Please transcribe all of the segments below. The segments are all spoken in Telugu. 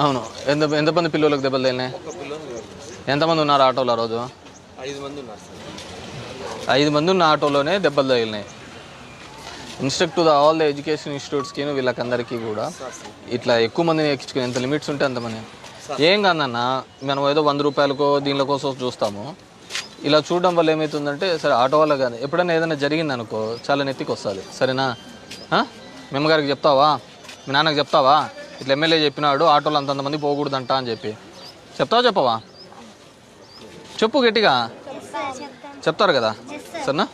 అవును. ఎంతమంది పిల్లలకు దెబ్బలు తగిలినాయి? ఎంతమంది ఉన్నారు ఆటోలో ఆ రోజు? 5 మంది ఉన్నారు సార్. 5 మంది ఉన్న ఆటోలోనే దెబ్బలు తగిలినాయి. Instruct to all the education ఇన్స్టిట్యూట్స్కి వీళ్ళకందరికీ కూడా ఇట్లా ఎక్కువ మందిని ఎక్కించుకుని ఎంత లిమిట్స్ ఉంటే అంతమంది ఏం కాదన్న. మనం ఏదో 100 రూపాయలకో దీనిలో కోసం చూస్తాము. ఇలా చూడడం వల్ల ఏమవుతుందంటే సరే ఆటో వల్ల కానీ ఎప్పుడైనా ఏదైనా జరిగిందనుకో చాలా నెత్తికి వస్తుంది. సరేనా? మీ అమ్మగారికి చెప్తావా, మీ నాన్నకి చెప్తావా ఇట్లా ఎమ్మెల్యే చెప్పినాడు ఆటోలు అంతంతమంది పోకూడదంట అని చెప్పి చెప్తావా చెప్పవా? చెప్పు గట్టిగా. చెప్తారు కదా సరేనా?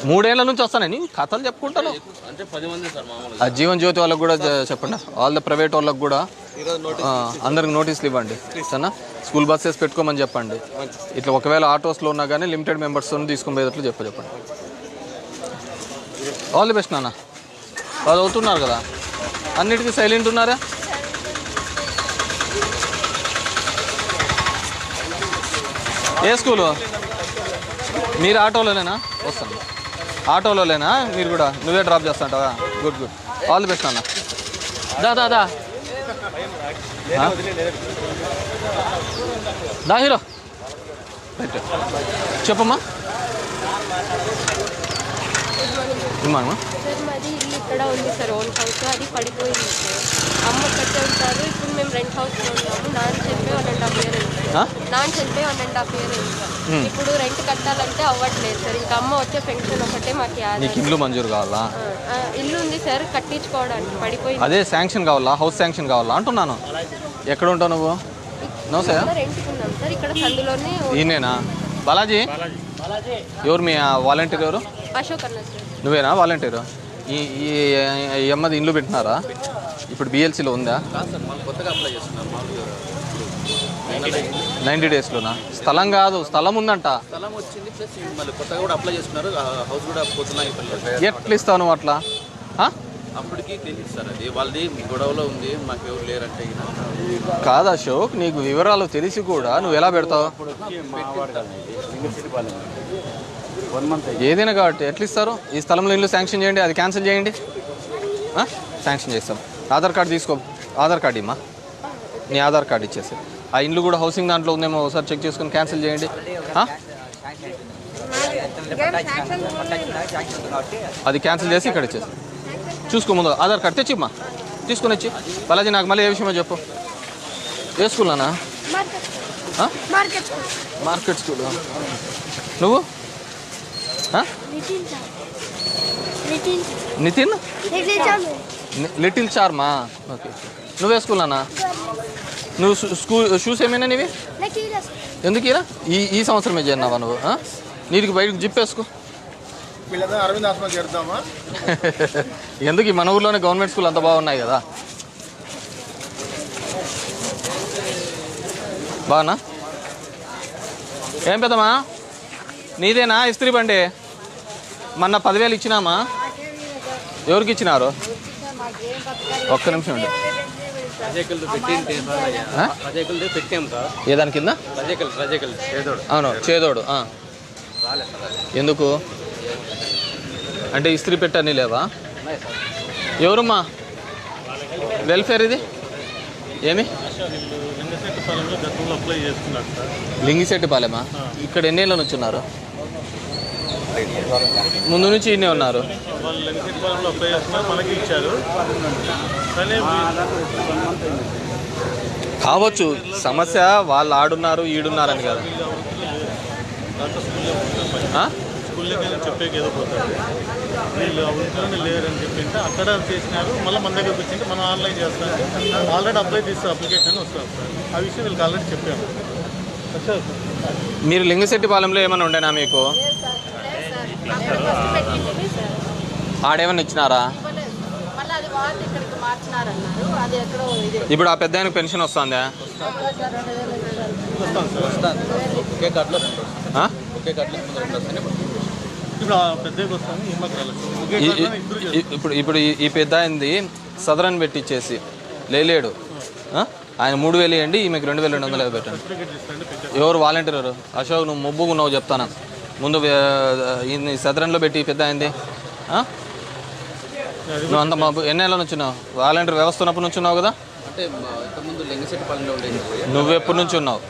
3 ఏళ్ల నుంచి వస్తానని కథలు చెప్పుకుంటాను. అంటే 10 మంది సార్ మామూలుగా. ఆ జీవన్ జ్యోతి వాళ్ళకి కూడా చెప్పండి, ఆల్ ద ప్రైవేట్ వాళ్ళకి కూడా అందరికి నోటీసులు ఇవ్వండి సరేనా? స్కూల్ బస్సెస్ పెట్టుకోమని చెప్పండి. ఇట్లా ఒకవేళ ఆటోస్లో ఉన్నా కానీ లిమిటెడ్ మెంబర్స్తో తీసుకుని పోయేటట్లు చెప్పండి. ఆల్ ది బెస్ట్ నాన్న. వాళ్ళు అవుతున్నారు కదా, అన్నిటికీ సైలెంట్ ఉన్నారా? ఏ స్కూలు? మీరు ఆటోలోనేనా? వస్తాను. ఆటోలోనేనా మీరు కూడా? నువ్వే డ్రాప్ చేస్తాంటావా? Good good. All the best నాన్న. దా హీరో చెప్పమ్మా. ఇమ్మా. సార్ మాది ఇల్లు ఇక్కడ ఉంది సార్, ఓన్ హౌస్. అది పడిపోయింది సార్. అమ్మ కట్టే ఉంటారు. ఇప్పుడు మేము రెంట్ హౌస్లో ఉన్నాము. నాన్న చనిపోయి 1.5 year అయింది సార్. ఇప్పుడు రెంట్ కట్టాలంటే అవ్వట్లేదు సార్. ఇంకా అమ్మ వచ్చే పెన్షన్ ఒకటే మాకు నీకు ఇల్లు మంజూరు కావాలా? ఇల్లు ఉంది సార్ కట్టించుకోవడానికి. పడిపోయింది. అదే శాంక్షన్ కావాలా? హౌస్ శాంక్షన్ కావాలా అంటున్నాను. ఎక్కడ ఉంటావు నువ్వు? రెంట్కి ఉన్నాం సార్ ఇక్కడ సందులోనే. ఈయనేనా బాలాజీ? ఎవరు మీ వాలంటీర్ ఎవరు? అశోక్ అన్న సార్. నువ్వేనా వాలంటీరు? ఈ అమ్మది ఇల్లు పెట్టినారా? ఇప్పుడు బిఎల్సీలో ఉందా? 90 daysలోనా? స్థలం కాదు, స్థలం ఉందంట. స్థలం వచ్చింది ప్లస్ మళ్ళీ కొత్తగా కూడా అప్లై చేస్తున్నారు. హౌస్ కూడా పోతున్నాయి. ఎట్లా ఇస్తావు నువ్వు అట్లా? అప్పటికి తెలియదు సార్, అది వాళ్ళది గొడవలో ఉంది, మాకు ఎవరు లేరంటే. కాదు అశోక్, నీకు వివరాలు తెలిసి కూడా నువ్వు ఎలా పెడతావు? ఏదైనా కాబట్టి ఎట్లా ఇస్తారు? ఈ స్థలంలో ఇల్లు శాంక్షన్ చేయండి, అది క్యాన్సిల్ చేయండి. శాంక్షన్ చేస్తాం. ఆధార్ కార్డు తీసుకో. ఆధార్ కార్డు ఇమ్మా. నీ ఆధార్ కార్డు ఇచ్చేసి ఆ ఇల్లు కూడా హౌసింగ్ దాంట్లో ఉందేమో ఒకసారి చెక్ చేసుకొని క్యాన్సిల్ చేయండి. అది క్యాన్సిల్ చేసి ఇక్కడ ఇచ్చేసి చూసుకో. ముందు ఆధార్ కార్డు తెచ్చిమ్మా, తీసుకొని వచ్చి. బాలాజీ నాకు మళ్ళీ ఏ విషయమో చెప్పు. ఏ స్కూల్ అన్నా? Market school. నువ్వు? నితిన్ లిటిల్ చార్మా? ఓకే. నువ్వే స్కూల్ అన్నా? నువ్వు షూస్ ఏమైనా నీవి? ఎందుకు ఇలా ఈ సంవత్సరమే చేరినావా నువ్వు? నీటికి బయటకు జిప్పేసుకో. ఎందుకు మన ఊర్లోనే గవర్నమెంట్ స్కూల్ అంత బాగున్నాయి కదా. బాగున్నా? ఏం పెద్దమ్మా నీదేనా ఇస్త్రీ బండి? మొన్న 10,000 ఇచ్చినామా? ఎవరికి ఇచ్చినారు? ఒక్క నిమిషం అండి. ఏ దాని కింద? అవును, చేదోడు. ఎందుకు అంటే ఇస్త్రీ పెట్టని లేవా? ఎవరమ్మా వెల్ఫేర్ ఇది? ఏమి లింగిశెట్టిపాలెమా? ఇక్కడ ఎన్నేళ్ళ నుంచి ఉన్నారు? ముందు నుంచి ఇన్నే ఉన్నారు. కావచ్చు, సమస్య వాళ్ళు ఆడున్నారు ఈడున్నారని కదా. చెప్పేకి ఏదో పోతారు వీళ్ళు ఉంటూనే లేరని చెప్పింటే అక్కడ చేసినారు. మళ్ళీ మన దగ్గరకు వచ్చింటే మనం ఆన్లైన్ చేస్తాం. ఆల్రెడీ అప్లై చేస్తే అప్లికేషన్ వస్తాం సార్. ఆ విషయం వీళ్ళకి ఆల్రెడీ చెప్పాము. మీరు లింగశెట్టిపాలెంలో ఏమైనా ఉండేనా మీకు? ఆడేమన్నా ఇచ్చినారా? ఇప్పుడు ఆ పెద్ద ఆయనకు పెన్షన్ వస్తుందా? ఇప్పుడు ఈ పెద్ద అయింది సదరన్ పెట్టిచ్చేసి లేలేడు. ఆయన 3,000 ఇవ్వండి, ఈమెకు 2,250 పెట్టండి. ఎవరు వాలంటీర్? అశోక్ నువ్వు మొబ్బుగా ఉన్నావు చెప్తాను. ముందు ఈ సదరన్లో పెట్టి పెద్ద అయింది. నువ్వు అంత మబ్బు ఎన్నేళ్ళ నుంచి ఉన్నావు? వాలంటీర్ వ్యవస్థ ఉన్నప్పటి నుంచి ఉన్నావు కదా. అంటే ఇంతకుముందు లింగశెట్టిపాలెంలో ఉండేది. నువ్వెప్పటి నుంచి ఉన్నావు?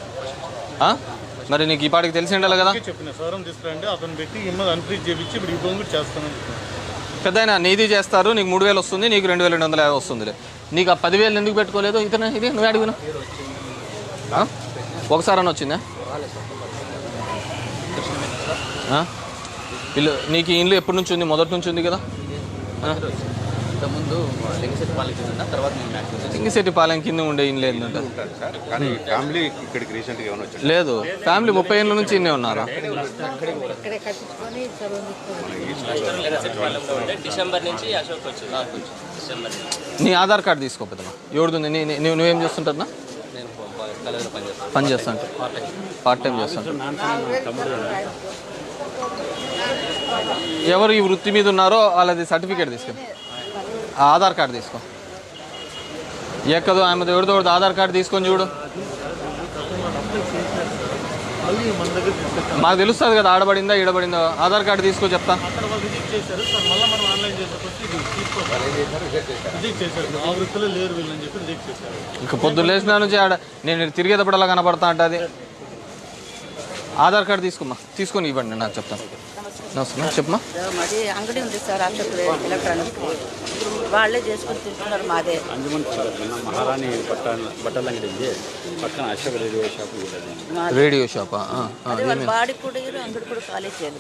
మరి నీకు ఈ పాటికి తెలిసి ఉండాలి కదా. చెప్పిన సారం తీసుకురండి, అతను పెట్టి ఇమ్మది అన్ఫ్రీజ్ చేయించి ఇప్పుడు ఈ బొంగు కూడా చేస్తాను. పెద్దయినా నీది చేస్తారు, నీకు 3000 వస్తుంది, నీకు 2250 వస్తుందిలే. నీకు ఆ 10,000 ఎందుకు పెట్టుకోలేదు? ఇతను ఇది నువ్వు అడిగినా ఒకసారి అని వచ్చిందా? ఇల్లు నీకు ఈ ఇల్లు ఎప్పటి నుంచి ఉంది? మొదటి నుంచి ఉంది కదా. ఇంతకుముందు లింగశెట్టిపాలెం కింద, తర్వాత నేను మ్యాక్సిమం లింగశెట్టిపాలెం కింద ఉండే ఇల్లు ఏంటంటే కానీ ఫ్యామిలీ ఇక్కడికి రీసెంట్గా ఏమైనా వచ్చారు? లేదు, ఫ్యామిలీ 30 ఏళ్ళ నుంచి ఇన్నే ఉన్నారు. డిసెంబర్ నుంచి అశోక్ వచ్చింది. డిసెంబర్ నీ ఆధార్ కార్డు తీసుకో పెద్దమ్మా. ఎవరిది? నువ్వేం చేస్తుంటున్నా? నేను కలర్లో పనిచేస్తాను. పని చేస్తాను, పార్ట్ టైం చేస్తాను. ఎవరు ఈ వృత్తి మీద ఉన్నారో వాళ్ళది సర్టిఫికేట్ తీసుకొని ఆధార్ కార్డు తీసుకో. ఎక్కదు ఆమె ఎవరిదో ఆధార్ కార్డు తీసుకొని చూడు. మళ్ళీ మన దగ్గర తీసుకొచ్చారు. మాకు తెలుస్తుంది కదా ఆడబడిందా ఈడబడిందా. ఆధార్ కార్డు తీసుకో చెప్తా. అక్కడ వాళ్ళు రిజెక్ట్ చేశారు సార్, మళ్ళీ మనం ఆన్లైన్ చేసేకొచ్చి ఇది తీసుకోవాలి. రిజెక్ట్ చేశారు, ఆ వృత్తిలో లేరు వీళ్ళని చెప్పి రిజెక్ట్ చేశారు. ఇంకా పొద్దున్న లేచిన నుంచి ఆడ నేను తిరిగేటప్పుడు అలా కనపడతా అంటే ఆధార్ కార్డు తీసుకోమ్మా, తీసుకొని ఇవ్వండి నాకు చెప్తాను. నమస్తే చెప్పమ్మా. మాది అంగడి ఉంది సార్, అశోక్ ఎలక్ట్రానిక్స్. వాళ్ళే చేసుకొని తింటున్నారు. మాదే మహారాణి బట్టల అంగడి ఉంది, పక్కన అశోక్ రేడియో షాప్. రేడియో షాపా? అదే వాళ్ళ బాడీ కూడా అంగడి కూడా ఖాళీ చేయాలి.